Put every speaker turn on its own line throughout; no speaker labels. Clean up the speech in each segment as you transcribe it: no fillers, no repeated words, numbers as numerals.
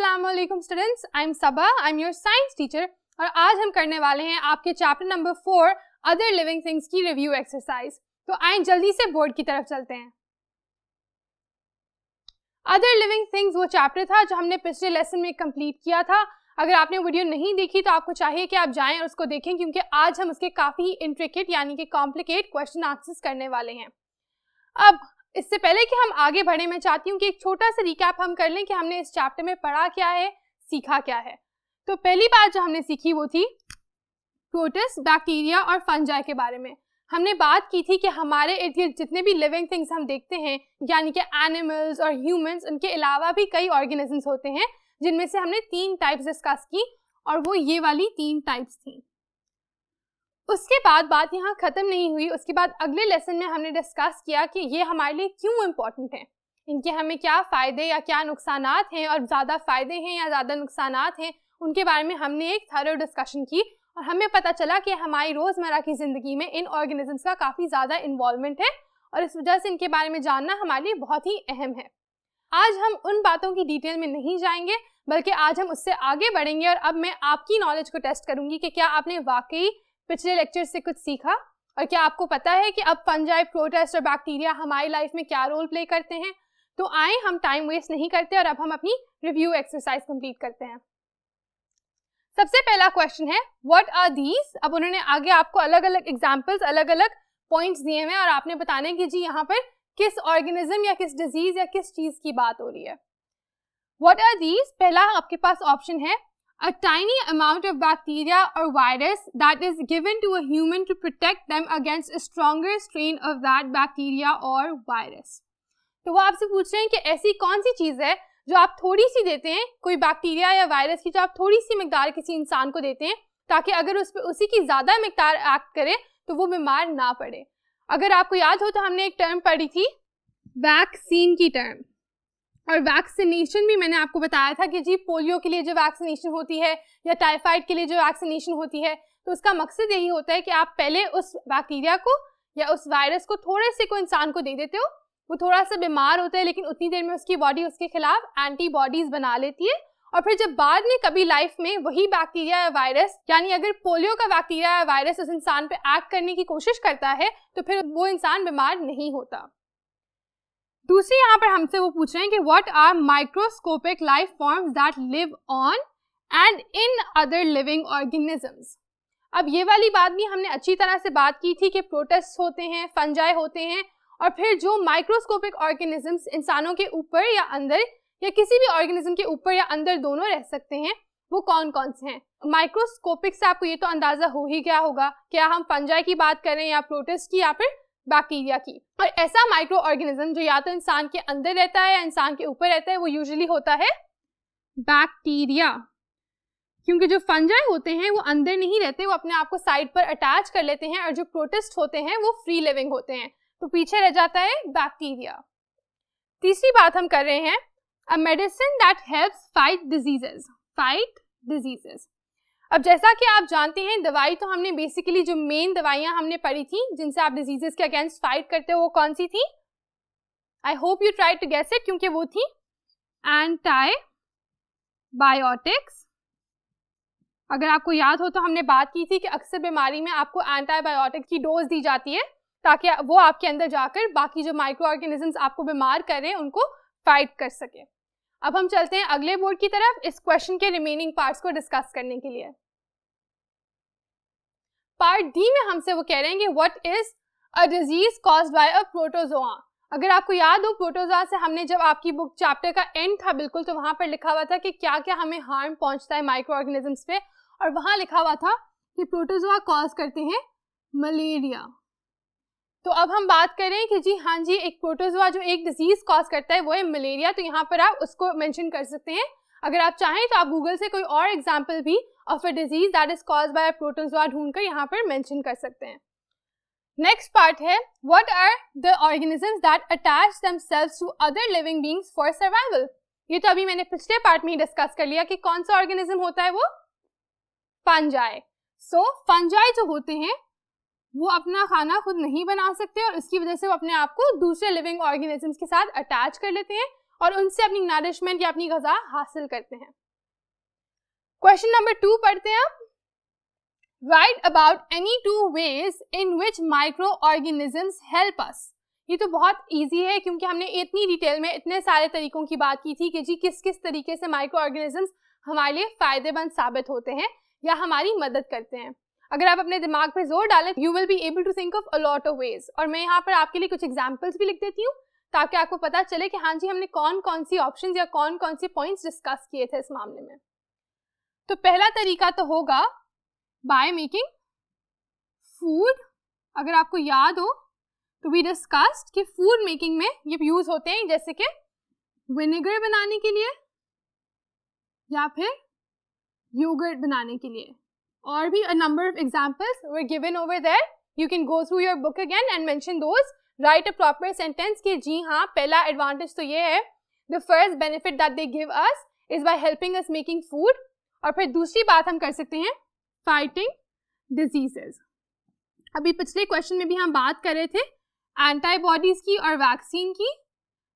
अस्सलामुअलैकुम students, I am Saba, I am your science teacher और आज हम करने वाले हैं आपके chapter number 4 other living things की रिव्यू एक्सरसाइज। तो आइए जल्दी से बोर्ड की तरफ चलते हैं। अदर लिविंग थिंग्स वो चैप्टर था जो हमने पिछले लेसन में कंप्लीट किया था। अगर आपने वीडियो नहीं देखी तो आपको चाहिए कि आप जाएं और उसको देखें, क्योंकि आज हम उसके काफ़ी इंट्रिकेट यानी कि कॉम्प्लिकेट क्वेश्चन आंसर्स करने वाले हैं। अब इससे पहले कि हम आगे बढ़े, मैं चाहती हूँ कि एक छोटा सा रिकैप हम कर लें कि हमने इस चैप्टर में पढ़ा क्या है, सीखा क्या है। तो पहली बात जो हमने सीखी वो थी प्रोटिस्ट, बैक्टीरिया और फंजाई के बारे में। हमने बात की थी कि हमारे इर्द गिर्द जितने भी लिविंग थिंग्स हम देखते हैं, यानी कि एनिमल्स और ह्यूमंस, उनके अलावा भी कई ऑर्गेनिजम्स होते हैं, जिनमें से हमने 3 टाइप्स डिस्कस की और वो ये वाली 3 टाइप्स थी। उसके बाद बात यहाँ ख़त्म नहीं हुई। उसके बाद अगले लेसन में हमने डिस्कस किया कि ये हमारे लिए क्यों इम्पोर्टेंट है, इनके हमें क्या फ़ायदे या क्या नुकसानात हैं, और ज़्यादा फ़ायदे हैं या ज़्यादा नुकसानात हैं, उनके बारे में हमने एक थॉरो डिस्कशन की और हमें पता चला कि हमारी रोज़मर्रा की ज़िंदगी में इन ऑर्गेनिजम्स का काफ़ी ज़्यादा इन्वॉल्वमेंट है और इस वजह से इनके बारे में जानना हमारे लिए बहुत ही अहम है। आज हम उन बातों की डिटेल में नहीं जाएंगे, बल्कि आज हम उससे आगे बढ़ेंगे और अब मैं आपकी नॉलेज को टेस्ट करूँगी कि क्या आपने वाकई पिछले लेक्चर से कुछ सीखा और क्या आपको पता है कि अब फंजाई, प्रोटिस्ट और बैक्टीरिया हमारी लाइफ में क्या रोल प्ले करते हैं। तो आए हम टाइम वेस्ट नहीं करते और अब हम अपनी रिव्यू एक्सरसाइज कंप्लीट करते हैं। सबसे पहला क्वेश्चन है व्हाट आर दीज। अब उन्होंने आगे आपको अलग अलग एग्जांपल्स, अलग अलग पॉइंट्स दिए हुए हैं और आपने बताना है कि जी यहाँ पर किस ऑर्गेनिज्म या किस डिजीज या किस चीज की बात हो रही है। व्हाट आर दीज, पहला आपके पास ऑप्शन है a tiny amount of bacteria or virus that is given to a human to protect them against a stronger strain of that bacteria or virus। तो वो आपसे पूछ रहे हैं कि ऐसी कौन सी चीज़ है जो आप थोड़ी सी देते हैं, कोई बैक्टीरिया या वायरस की जो आप थोड़ी सी मिकदार किसी इंसान को देते हैं, ताकि अगर उस पर उसी की ज़्यादा मिकदार एक्ट करे तो वो बीमार ना पड़े। अगर आपको याद हो तो हमने एक टर्म पढ़ी थी वैक्सीन की टर्म, और वैक्सीनेशन भी मैंने आपको बताया था कि जी पोलियो के लिए जो वैक्सीनेशन होती है या टाइफाइड के लिए जो वैक्सीनेशन होती है, तो उसका मकसद यही होता है कि आप पहले उस बैक्टीरिया को या उस वायरस को थोड़े से को इंसान को दे देते हो, वो थोड़ा सा बीमार होता है लेकिन उतनी देर में उसकी बॉडी उसके खिलाफ एंटीबॉडीज बना लेती है, और फिर जब बाद में कभी लाइफ में वही बैक्टीरिया या वायरस, यानी अगर पोलियो का बैक्टीरिया या वायरस उस इंसान पे एक्ट करने की कोशिश करता है तो फिर वो इंसान बीमार नहीं होता। दूसरी यहाँ पर हमसे वो पूछ रहे हैं कि what are microscopic life forms that live on and in other living organisms. अब ये वाली बात भी हमने अच्छी तरह से बात की थी कि प्रोटिस्ट होते हैं, फंजाई होते हैं, और फिर जो माइक्रोस्कोपिक ऑर्गेनिजम्स इंसानों के ऊपर या अंदर या किसी भी ऑर्गेनिज्म के ऊपर या अंदर दोनों रह सकते हैं, वो कौन कौन से हैं। माइक्रोस्कोपिक से आपको ये तो अंदाजा हो ही गया होगा, क्या हम फंजाई की बात करें या प्रोटिस्ट की या फिर बैक्टीरिया की। और ऐसा माइक्रो ऑर्गेनिज्म जो या तो इंसान के अंदर रहता है या इंसान के ऊपर रहता है, वो यूजुअली होता है बैक्टीरिया, क्योंकि जो फंजाई होते हैं वो अंदर नहीं रहते, वो अपने आप को साइड पर अटैच कर लेते हैं, और जो प्रोटिस्ट होते हैं वो फ्री लिविंग होते हैं, तो पीछे रह जाता है बैक्टीरिया। तीसरी बात हम कर रहे हैं a medicine that helps fight diseases. अब जैसा कि आप जानते हैं, दवाई तो हमने बेसिकली जो मेन दवाइयां हमने पढ़ी थी जिनसे आप डिजीजेस के अगेंस्ट फाइट करते हो, वो कौन सी थी? I hope you try to guess it, क्योंकि वो थी एंटीबायोटिक्स। अगर आपको याद हो तो हमने बात की थी कि अक्सर बीमारी में आपको एंटीबायोटिक की डोज दी जाती है ताकि वो आपके अंदर जाकर बाकी जो माइक्रो ऑर्गेनिजम्स आपको बीमार कर रहे हैं उनको फाइट कर सके। अब हम चलते हैं अगले बोर्ड की तरफ इस क्वेश्चन के रिमेनिंग पार्ट्स को डिस्कस करने के लिए। पार्ट डी में हमसे वो कह रहे हैं कि what is a disease caused by a protozoa. अगर आपको याद हो, प्रोटोजोआ से हमने जब आपकी बुक चैप्टर का एंड था बिल्कुल, तो वहां पर लिखा हुआ था कि क्या क्या हमें हार्म पहुंचता है माइक्रो ऑर्गेनिजम्स पे, और वहां लिखा हुआ था कि प्रोटोजोआ कॉज करते हैं मलेरिया। तो अब हम बात करें कि जी हाँ जी, एक प्रोटोजोआ जो एक डिजीज कॉज करता है वो है मलेरिया, तो यहाँ पर आप उसको मेंशन कर सकते हैं। अगर आप चाहें तो आप गूगल से कोई और एग्जाम्पल भी of a disease that is caused by a protozoa ढूंढकर यहाँ पर मेंशन कर सकते हैं। नेक्स्ट पार्ट है what are the organisms that attach themselves to other living beings for survival. ये तो अभी मैंने पिछले पार्ट में ही डिस्कस कर लिया कि कौन सा ऑर्गेनिज्म होता है, वो फंजाई। सो फंजाई जो होते हैं वो अपना खाना खुद नहीं बना सकते और इसकी वजह से वो अपने आप को दूसरे लिविंग ऑर्गेनिजम्स के साथ अटैच कर लेते हैं और उनसे अपनी नरिशमेंट या अपनी ग़िज़ा हासिल करते हैं। क्वेश्चन नंबर 2 पढ़ते हैं आप। Right about any 2 ways in which microorganisms help us। ये तो बहुत इजी है क्योंकि हमने इतनी डिटेल में इतने सारे तरीकों की बात की थी कि जी किस किस तरीके से माइक्रो ऑर्गेनिजम्स हमारे लिए फ़ायदेमंद साबित होते हैं या हमारी मदद करते हैं। अगर आप अपने दिमाग पे जोर डालें, you will be able to think of a lot of ways. और मैं यहाँ पर आपके लिए कुछ एग्जाम्पल्स भी लिख देती हूँ ताकि आपको पता चले कि हाँ जी हमने कौन कौन सी ऑप्शंस या कौन कौन से पॉइंट्स डिस्कस किए थे इस मामले में। तो पहला तरीका तो होगा बाय मेकिंग फूड। अगर आपको याद हो तो वी डिस्कस्ड कि फूड मेकिंग में ये यूज होते हैं, जैसे कि विनेगर बनाने के लिए या फिर योगर्ट बनाने के लिए, और भी a number of examples were given over there. You can go through your book again and mention those. Write a proper sentence कि जी हाँ पहला advantage तो ये है, the first benefit that they give us is by helping us making food। और फिर दूसरी बात हम कर सकते हैं fighting diseases। अभी पिछले क्वेश्चन में भी हम बात कर रहे थे एंटीबॉडीज की और वैक्सीन की,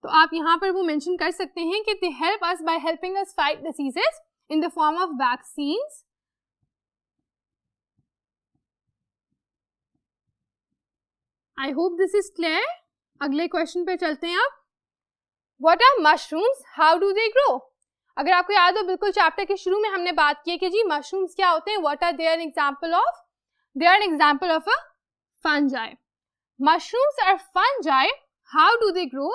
तो आप यहाँ पर वो मेंशन कर सकते हैं कि they help us by helping us fight diseases in the form of vaccines। I hope this is clear। अगले क्वेश्चन पे चलते हैं आप। What are mushrooms? How do they grow? अगर आपको याद हो बिल्कुल चैप्टर के शुरू में हमने बात की है कि जी मशरूम्स क्या होते हैं, what are they an example of? They are an example of a fungi। Mushrooms are fungi। How do they grow?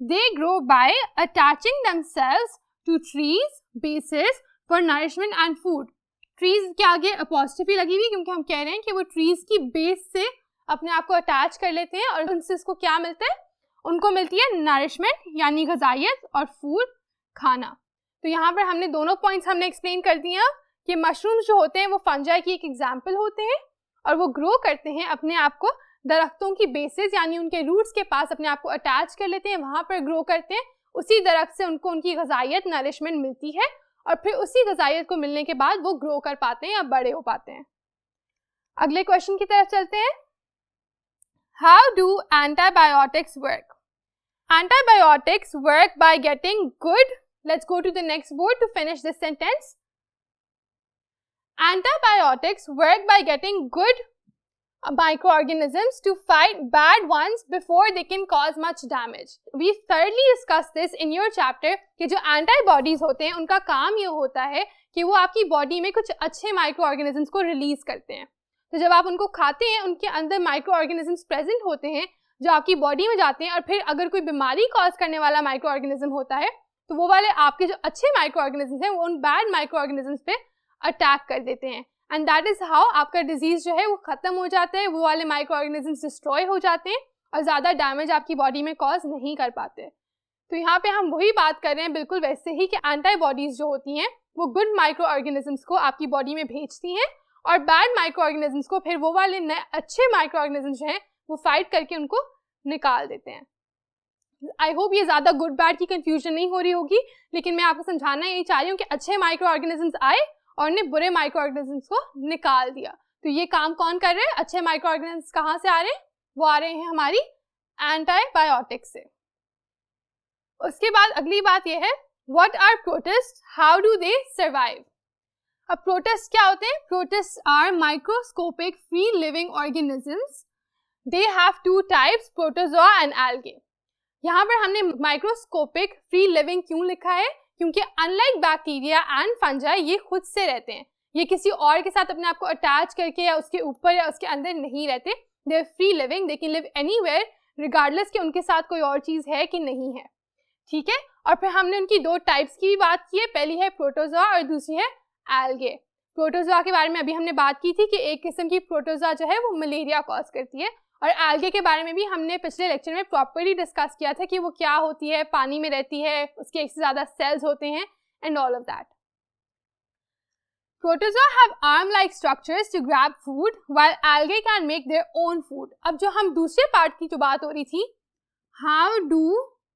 They grow by attaching themselves to trees, bases for nourishment and food। Trees के आगे apostrophe लगी हुई क्योंकि हम कह रहे हैं कि वो trees की base से अपने आप को अटैच कर लेते हैं और उनसे उसको क्या मिलता है, उनको मिलती है नरिशमेंट यानी ग़िज़ाइयत और फूड खाना। तो यहाँ पर हमने दोनों पॉइंट्स हमने एक्सप्लेन कर दिया कि मशरूम्स जो होते हैं वो फंजाई की एक एग्जाम्पल होते हैं और वो ग्रो करते हैं अपने आप को दरख्तों की बेसिस यानी उनके रूट्स के पास अपने आप को अटैच कर लेते हैं, वहाँ पर ग्रो करते हैं। उसी दरख्त से उनको उनकी ग़िज़ाइयत नरिशमेंट मिलती है और फिर उसी ग़िज़ाइयत को मिलने के बाद वो ग्रो कर पाते हैं या बड़े हो पाते हैं। अगले क्वेश्चन की तरफ चलते हैं। How do antibiotics work? Antibiotics work by getting good, let's go to the next board to finish this sentence. Antibiotics work by getting good microorganisms to fight bad ones before they can cause much damage. We thoroughly discussed this in your chapter कि जो antibodies होते हैं उनका काम ये होता है कि वो आपकी बॉडी में कुछ अच्छे माइक्रो को रिलीज करते हैं। तो जब आप उनको खाते हैं उनके अंदर माइक्रो ऑर्गेनिजम्स प्रेजेंट होते हैं जो आपकी बॉडी में जाते हैं और फिर अगर कोई बीमारी कॉज करने वाला माइक्रो ऑर्गेनिज्म होता है तो वो वाले आपके जो अच्छे माइक्रो ऑर्गेनिजम्स हैं वो उन बैड माइक्रो ऑर्गेनिजम्स पे अटैक कर देते हैं एंड दैट इज हाउ आपका डिजीज जो है वो खत्म हो जाता है, वो वाले माइक्रो ऑर्गेनिजम्स डिस्ट्रॉय हो जाते हैं और ज़्यादा डैमेज आपकी बॉडी में कॉज नहीं कर पाते। तो यहाँ पे हम वही बात कर रहे हैं बिल्कुल वैसे ही कि एंटीबॉडीज जो होती हैं वो गुड माइक्रो ऑर्गेनिजम्स को आपकी बॉडी में भेजती हैं और बैड माइक्रो ऑर्गेनिजम्स को फिर वो वाले नए अच्छे माइक्रो ऑर्गेनिजम्स जो हैं वो फाइट करके उनको निकाल देते हैं। आई होप ये ज़्यादा गुड बैड की कंफ्यूजन नहीं हो रही होगी, लेकिन मैं आपको समझाना यही चाह रही हूँ कि अच्छे माइक्रो ऑर्गेनिजम्स आए और उन्हें बुरे माइक्रो ऑर्गेनिजम्स को निकाल दिया। तो ये काम कौन कर रहे हैं? अच्छे माइक्रो ऑर्गेनिजम्स कहाँ से आ रहे हैं? वो आ रहे हैं हमारी एंटीबायोटिक से। उसके बाद अगली बात ये है, what are protist, how do they survive? अब प्रोटिस्ट क्या होते हैं? Protist are microscopic free living organisms. They have two types, protozoa and algae. यहाँ पर हमने माइक्रोस्कोपिक फ्री लिविंग क्यों लिखा है? क्योंकि अनलाइक बैक्टीरिया एंड फंजाई ये खुद से रहते हैं, ये किसी और के साथ अपने आप को अटैच करके या उसके ऊपर या उसके अंदर नहीं रहते। They are free living, they can live anywhere regardless कि उनके साथ कोई और चीज है कि नहीं है। ठीक है, और फिर हमने उनकी दो टाइप्स की भी बात की है, पहली है प्रोटोजोआ और दूसरी है एल्गे। प्रोटोजोआ के बारे में अभी हमने बात की थी कि एक किस्म की प्रोटोजोआ जो है वो मलेरिया कॉज करती है, और एल्गे के बारे में भी हमने पिछले लेक्चर में प्रॉपर्ली डिस्कस किया था कि वो क्या होती है, पानी में रहती है, उसके एक से ज्यादा सेल्स होते हैं and all of that. Protozoa have arm-like structures to grab food, while algae can make their own food. अब जो हम दूसरे पार्ट की जो बात हो रही थी, how do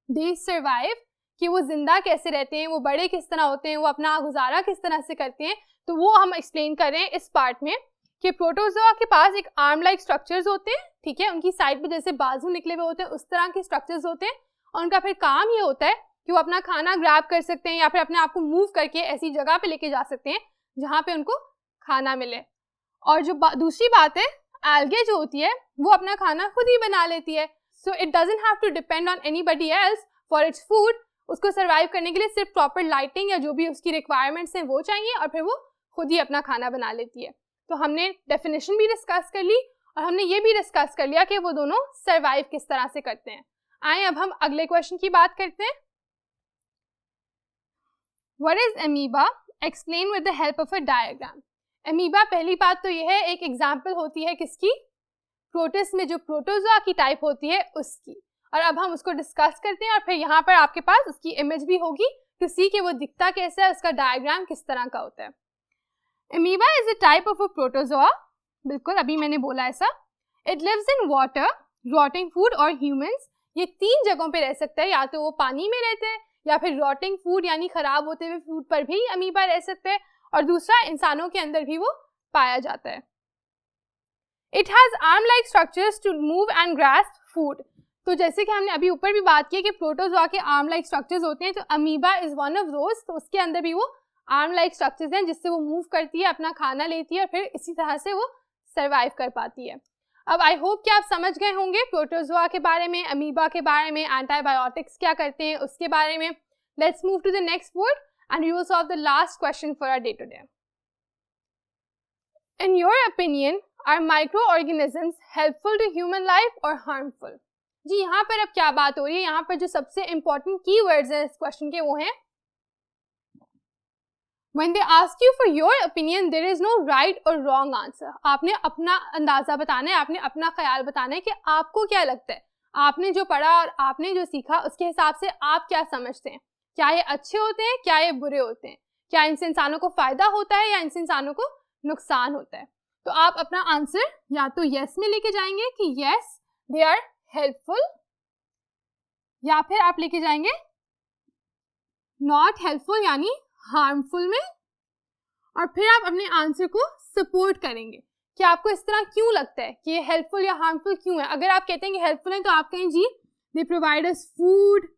they survive, कि वो जिंदा कैसे रहते हैं, वो बड़े किस तरह होते हैं, वो अपना गुजारा किस तरह से करते हैं, तो वो हम एक्सप्लेन कर रहे हैं इस पार्ट में कि प्रोटोजोआ के पास एक आर्म-लाइक स्ट्रक्चर्स होते हैं। ठीक है, उनकी साइड पे जैसे बाजू निकले हुए होते हैं उस तरह के स्ट्रक्चर्स होते हैं, और उनका फिर काम ये होता है कि वो अपना खाना ग्रैब कर सकते हैं या फिर अपने आप को मूव करके ऐसी जगह पे लेके जा सकते हैं जहाँ पे उनको खाना मिले। और जो दूसरी बात है, एल्गे जो होती है वो अपना खाना खुद ही बना लेती है, so it doesn't have to depend on anybody else for its food. उसको सर्वाइव करने के लिए सिर्फ प्रॉपर लाइटिंग या जो भी उसकी रिक्वायरमेंट्स हैं वो चाहिए और फिर वो खुद ही अपना खाना बना लेती है। तो हमने डेफिनेशन भी डिस्कस कर ली और हमने ये भी डिस्कस कर लिया कि वो दोनों सर्वाइव किस तरह से करते हैं। आए अब हम अगले क्वेश्चन की बात करते हैं। What is amoeba? Explain with the help of a diagram. Amoeba पहली बात तो यह है एक एग्जाम्पल होती है किसकी? प्रोटिस्ट में जो प्रोटोजोआ की टाइप होती है उसकी। और अब हम उसको डिस्कस करते हैं और फिर यहाँ पर आपके पास उसकी इमेज भी होगी टू सी कि वो दिखता कैसा है, उसका डायग्राम किस तरह का होता है। Amoeba is a type of a protozoa, बिल्कुल अभी मैंने बोला ऐसा। It lives in water, rotting food और ह्यूमंस। ये 3 जगहों पे रह सकता है, या तो वो पानी में रहते हैं या फिर रॉटिंग फूड यानी खराब होते हुए फूड पर भी अमीबा रह सकते हैं, और दूसरा इंसानों के अंदर भी वो पाया जाता है। It has arm like structures to move and grasp food. तो जैसे कि हमने अभी ऊपर भी बात की कि प्रोटोजोआ के आर्म लाइक स्ट्रक्चर्स होते हैं, तो amoeba is one of those. तो उसके अंदर भी वो आर्म लाइक स्ट्रक्चर्स हैं जिससे वो मूव करती है, अपना खाना लेती है और फिर इसी तरह से वो सर्वाइव कर पाती है। अब आई होप कि आप समझ गए होंगे प्रोटोजोआ के बारे में, अमीबा के बारे में, एंटीबायोटिक्स क्या करते हैं उसके बारे में। Let's move to the next board and we will solve the last question for our day today. In your opinion, are microorganisms helpful to human life or harmful? जी यहाँ पर अब क्या बात हो रही है, यहाँ पर जो सबसे important keywords हैं इस question के वो हैं When they ask you for your opinion, there is no right or wrong answer. आपने अपना अंदाजा बताना है, आपने अपना ख्याल बताना है कि आपको क्या लगता है, आपने जो पढ़ा और आपने जो सीखा उसके हिसाब से आप क्या समझते हैं। क्या ये अच्छे होते हैं, क्या ये बुरे होते हैं, क्या इनसे इंसानों को फायदा होता है या इनसे इंसानों को नुकसान होता है। तो आप अपना आंसर या तो यस में लेके जाएंगे कि यस दे आर हेल्पफुल, या फिर आप लेके जाएंगे नॉट हेल्पफुल यानी हार्मफुल में, और फिर आप अपने आंसर को सपोर्ट करेंगे कि आपको इस तरह क्यों लगता है कि ये हेल्पफुल या हार्मफुल क्यों है। अगर आप कहते हैं कि हेल्पफुल है तो आप कहें जी they provide us food,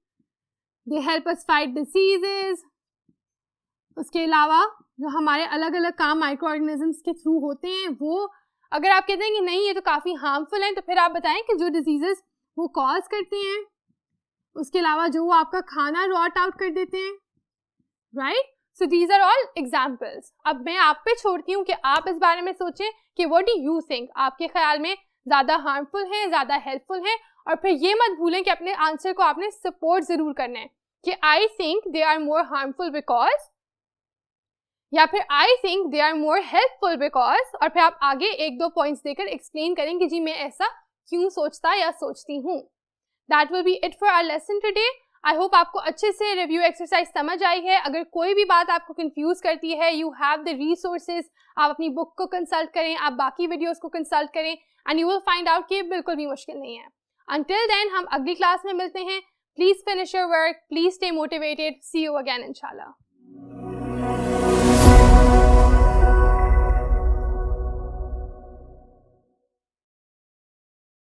they help us fight diseases. उसके अलावा जो हमारे अलग अलग काम माइक्रो ऑर्गेनिजम्स के थ्रू होते हैं वो। अगर आप कहते हैं कि नहीं ये तो काफ़ी हार्मफुल है, तो फिर आप बताएं कि जो डिजीजेस वो कॉज करते हैं, उसके अलावा जो वो आपका खाना रॉट आउट कर देते हैं, right. So these are all examples. अब मैं आप पे छोड़ती हूँ कि आप इस बारे में सोचें कि व्हाट डू यू थिंक, आपके ख्याल में ज़्यादा हार्मफुल है, ज़्यादा हेल्पफुल है। और फिर ये मत भूलें कि अपने आंसर को आपने सपोर्ट ज़रूर करना है कि I think they are more harmful because, या फिर I think they are more helpful because, और फिर आप आगे 1-2 पॉइंट्स देकर एक्सप्लेन करें कि जी मैं ऐसा क्यों सोचता या सोचती हूँ। That will be it for our lesson today. I hope आपको अच्छे से रिव्यू एक्सरसाइज समझ आई है। अगर कोई भी बात आपको कंफ्यूज करती है, यू हैव द रिसोर्सेज, आप अपनी बुक को कंसल्ट करें, आप बाकी वीडियोस को कंसल्ट करें, and you will find out कि बिल्कुल भी मुश्किल नहीं है। Until then, हम अगली क्लास में मिलते हैं। Please finish your work. Please stay motivated. See you again, inshallah.